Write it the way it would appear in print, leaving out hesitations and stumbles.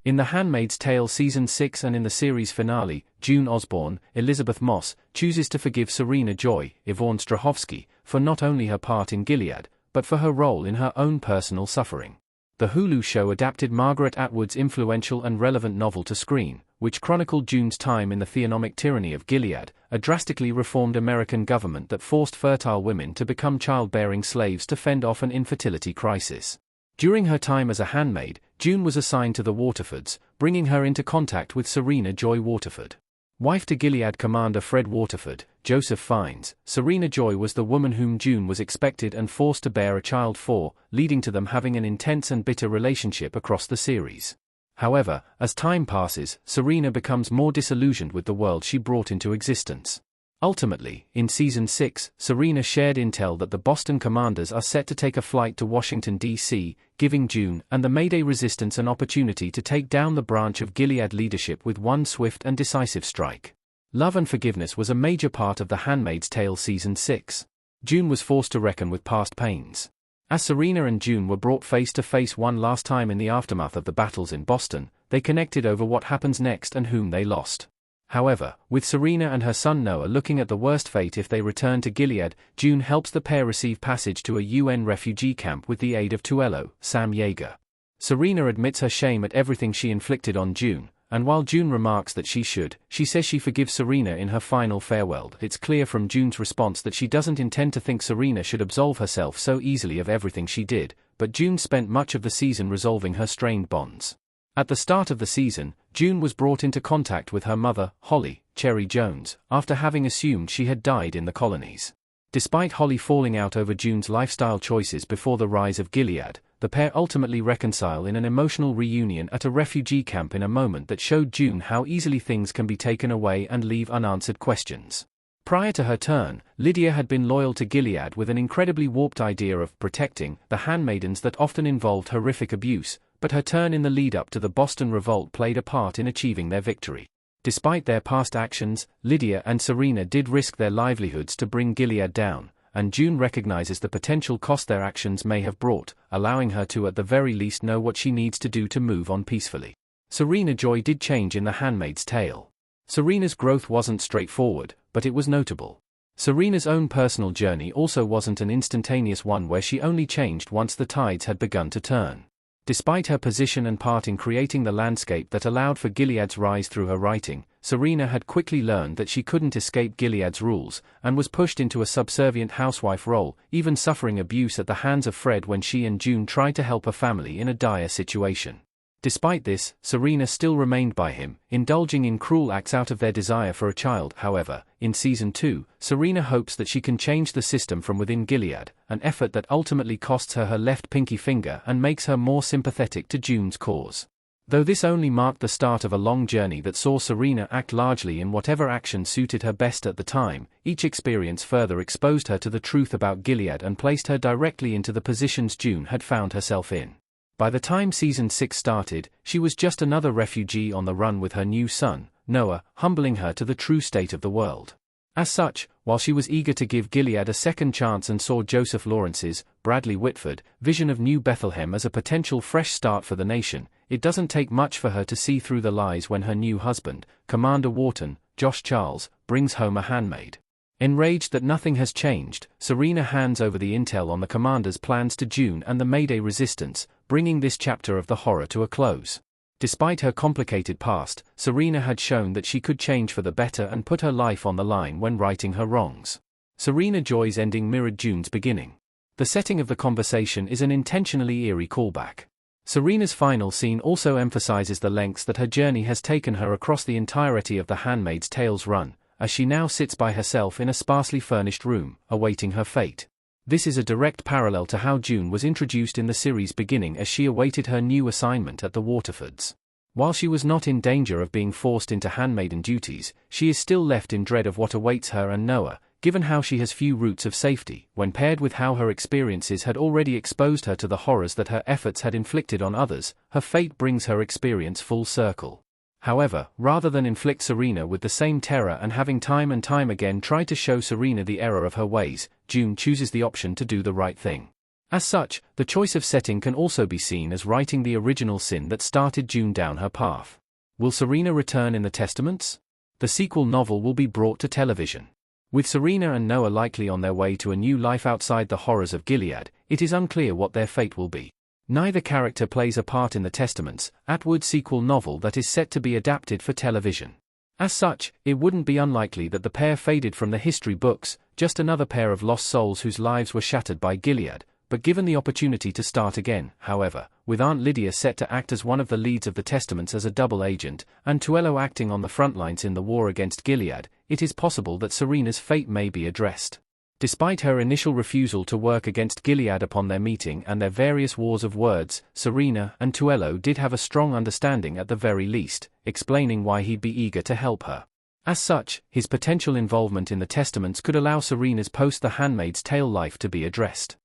In The Handmaid's Tale Season 6 and in the series finale, June Osborne, Elizabeth Moss, chooses to forgive Serena Joy, Yvonne Strahovski, for not only her part in Gilead, but for her role in her own personal suffering. The Hulu show adapted Margaret Atwood's influential and relevant novel to screen, which chronicled June's time in the theonomic tyranny of Gilead, a drastically reformed American government that forced fertile women to become childbearing slaves to fend off an infertility crisis. During her time as a handmaid, June was assigned to the Waterfords, bringing her into contact with Serena Joy Waterford. Wife to Gilead commander Fred Waterford, Joseph finds, Serena Joy was the woman whom June was expected and forced to bear a child for, leading to them having an intense and bitter relationship across the series. However, as time passes, Serena becomes more disillusioned with the world she brought into existence. Ultimately, in Season 6, Serena shared intel that the Boston Commanders are set to take a flight to Washington, D.C., giving June and the Mayday resistance an opportunity to take down the branch of Gilead leadership with one swift and decisive strike. Love and forgiveness was a major part of The Handmaid's Tale Season 6. June was forced to reckon with past pains. As Serena and June were brought face to face one last time in the aftermath of the battles in Boston, they connected over what happens next and whom they lost. However, with Serena and her son Noah looking at the worst fate if they return to Gilead, June helps the pair receive passage to a UN refugee camp with the aid of Tuello, Sam Yeager. Serena admits her shame at everything she inflicted on June, and while June remarks that she says she forgives Serena in her final farewell. It's clear from June's response that she doesn't intend to think Serena should absolve herself so easily of everything she did, but June spent much of the season resolving her strained bonds. At the start of the season, June was brought into contact with her mother, Holly, Cherry Jones, after having assumed she had died in the colonies. Despite Holly falling out over June's lifestyle choices before the rise of Gilead, the pair ultimately reconcile in an emotional reunion at a refugee camp in a moment that showed June how easily things can be taken away and leave unanswered questions. Prior to her turn, Lydia had been loyal to Gilead with an incredibly warped idea of protecting the handmaidens that often involved horrific abuse, but her turn in the lead-up to the Boston Revolt played a part in achieving their victory. Despite their past actions, Lydia and Serena did risk their livelihoods to bring Gilead down, and June recognizes the potential cost their actions may have brought, allowing her to at the very least know what she needs to do to move on peacefully. Serena Joy did change in The Handmaid's Tale. Serena's growth wasn't straightforward, but it was notable. Serena's own personal journey also wasn't an instantaneous one where she only changed once the tides had begun to turn. Despite her position and part in creating the landscape that allowed for Gilead's rise through her writing, Serena had quickly learned that she couldn't escape Gilead's rules, and was pushed into a subservient housewife role, even suffering abuse at the hands of Fred when she and June tried to help her family in a dire situation. Despite this, Serena still remained by him, indulging in cruel acts out of their desire for a child. However, in Season 2, Serena hopes that she can change the system from within Gilead, an effort that ultimately costs her her left pinky finger and makes her more sympathetic to June's cause. Though this only marked the start of a long journey that saw Serena act largely in whatever action suited her best at the time, each experience further exposed her to the truth about Gilead and placed her directly into the positions June had found herself in. By the time Season 6 started, she was just another refugee on the run with her new son, Noah, humbling her to the true state of the world. As such, while she was eager to give Gilead a second chance and saw Joseph Lawrence's, Bradley Whitford, vision of New Bethlehem as a potential fresh start for the nation, it doesn't take much for her to see through the lies when her new husband, Commander Wharton, Josh Charles, brings home a handmaid. Enraged that nothing has changed, Serena hands over the intel on the commander's plans to June and the Mayday resistance, bringing this chapter of the horror to a close. Despite her complicated past, Serena had shown that she could change for the better and put her life on the line when righting her wrongs. Serena Joy's ending mirrored June's beginning. The setting of the conversation is an intentionally eerie callback. Serena's final scene also emphasizes the lengths that her journey has taken her across the entirety of The Handmaid's Tale's run, as she now sits by herself in a sparsely furnished room, awaiting her fate. This is a direct parallel to how June was introduced in the series beginning as she awaited her new assignment at the Waterfords. While she was not in danger of being forced into handmaiden duties, she is still left in dread of what awaits her and Noah, given how she has few roots of safety, when paired with how her experiences had already exposed her to the horrors that her efforts had inflicted on others. Her fate brings her experience full circle. However, rather than inflict Serena with the same terror and having time and time again try to show Serena the error of her ways, June chooses the option to do the right thing. As such, the choice of setting can also be seen as righting the original sin that started June down her path. Will Serena return in the Testaments? The sequel novel will be brought to television. With Serena and Noah likely on their way to a new life outside the horrors of Gilead, it is unclear what their fate will be. Neither character plays a part in the Testaments, Atwood's sequel novel that is set to be adapted for television. As such, it wouldn't be unlikely that the pair faded from the history books, just another pair of lost souls whose lives were shattered by Gilead, but given the opportunity to start again. However, with Aunt Lydia set to act as one of the leads of the Testaments as a double agent, and Tuello acting on the front lines in the war against Gilead, it is possible that Serena's fate may be addressed. Despite her initial refusal to work against Gilead upon their meeting and their various wars of words, Serena and Tuello did have a strong understanding at the very least, explaining why he'd be eager to help her. As such, his potential involvement in the Testaments could allow Serena's post-The Handmaid's Tale life to be addressed.